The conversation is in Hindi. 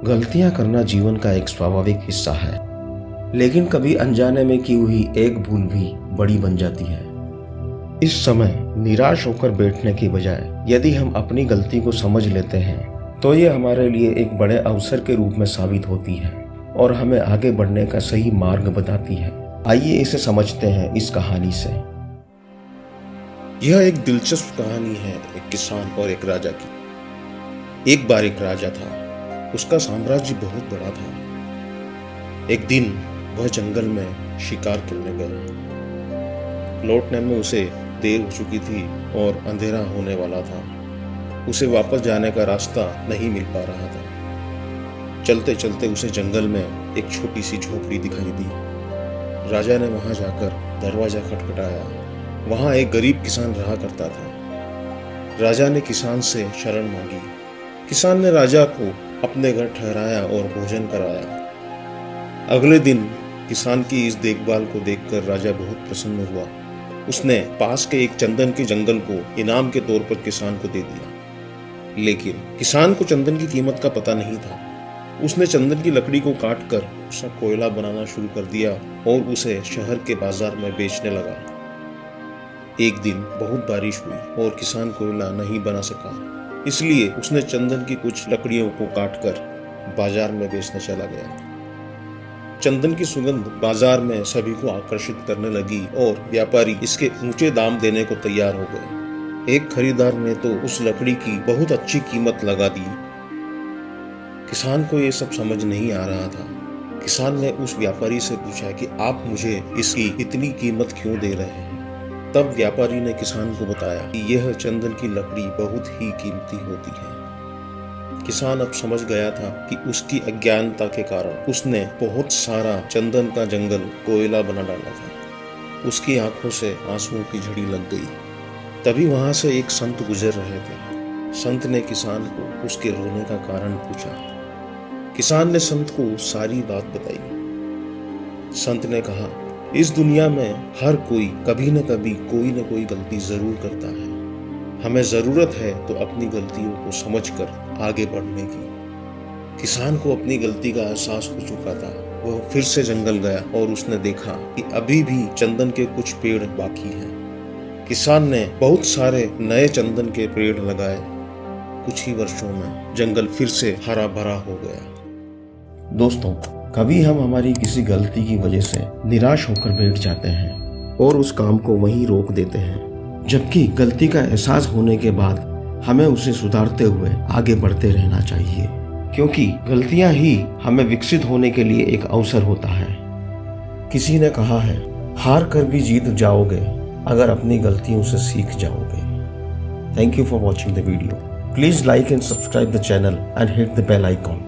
गलतियां करना जीवन का एक स्वाभाविक हिस्सा है, लेकिन कभी अनजाने में की हुई एक भूल भी बड़ी बन जाती है। इस समय निराश होकर बैठने की बजाय यदि हम अपनी गलती को समझ लेते हैं तो ये हमारे लिए एक बड़े अवसर के रूप में साबित होती है और हमें आगे बढ़ने का सही मार्ग बताती है। आइए इसे समझते हैं इस कहानी से। यह एक दिलचस्प कहानी है एक किसान और एक राजा की। एक बार एक राजा था, उसका साम्राज्य बहुत बड़ा था। एक दिन वह जंगल में शिकार करने गया। लौटने में उसे देर हो चुकी थी और अंधेरा होने वाला था। उसे वापस जाने का रास्ता नहीं मिल पा रहा था। चलते चलते उसे जंगल में एक छोटी सी झोपड़ी दिखाई दी। राजा ने वहां जाकर दरवाजा खटखटाया। वहां एक गरीब किसान रहा करता था। राजा ने किसान से शरण मांगी। किसान ने राजा को अपने घर ठहराया और भोजन कराया। अगले दिन किसान की इस देखभाल को देखकर राजा बहुत प्रसन्न हुआ। उसने पास के एक चंदन के जंगल को इनाम के तौर पर किसान को दे दिया। लेकिन किसान को चंदन की कीमत का पता नहीं था। उसने चंदन की लकड़ी को काटकर उसका कोयला बनाना शुरू कर दिया और उसे शहर के बाजार में बेचने लगा। एक दिन बहुत बारिश हुई और किसान कोयला नहीं बना सका, इसलिए उसने चंदन की कुछ लकड़ियों को काटकर बाजार में बेचने चला गया। चंदन की सुगंध बाजार में सभी को आकर्षित करने लगी और व्यापारी इसके ऊंचे दाम देने को तैयार हो गए। एक खरीदार ने तो उस लकड़ी की बहुत अच्छी कीमत लगा दी। किसान को ये सब समझ नहीं आ रहा था। किसान ने उस व्यापारी से पूछा कि आप मुझे इसकी इतनी कीमत क्यों दे रहे हैं? तब व्यापारी ने किसान को बताया कि यह चंदन की लकड़ी बहुत ही कीमती होती है। किसान अब समझ गया था कि उसकी अज्ञानता के कारण उसने बहुत सारा चंदन का जंगल कोयला बना डाला था। उसकी आंखों से आंसुओं की झड़ी लग गई। तभी वहां से एक संत गुजर रहे थे। संत ने किसान को उसके रोने का कारण पूछा। किसान ने संत को सारी बात बताई। संत ने कहा, इस दुनिया में हर कोई कभी न कभी कोई न कोई गलती जरूर करता है। हमें जरूरत है तो अपनी गलतियों को समझकर आगे बढ़ने की। किसान को अपनी गलती का एहसास हो चुका था। वह फिर से जंगल गया और उसने देखा कि अभी भी चंदन के कुछ पेड़ बाकी हैं। किसान ने बहुत सारे नए चंदन के पेड़ लगाए। कुछ ही वर्षों में जंगल फिर से हरा भरा हो गया। दोस्तों, कभी हम हमारी किसी गलती की वजह से निराश होकर बैठ जाते हैं और उस काम को वहीं रोक देते हैं, जबकि गलती का एहसास होने के बाद हमें उसे सुधारते हुए आगे बढ़ते रहना चाहिए, क्योंकि गलतियां ही हमें विकसित होने के लिए एक अवसर होता है। किसी ने कहा है, हार कर भी जीत जाओगे अगर अपनी गलतियों से सीख जाओगे। Thank you for watching the video. Please like and subscribe the channel and hit the bell icon.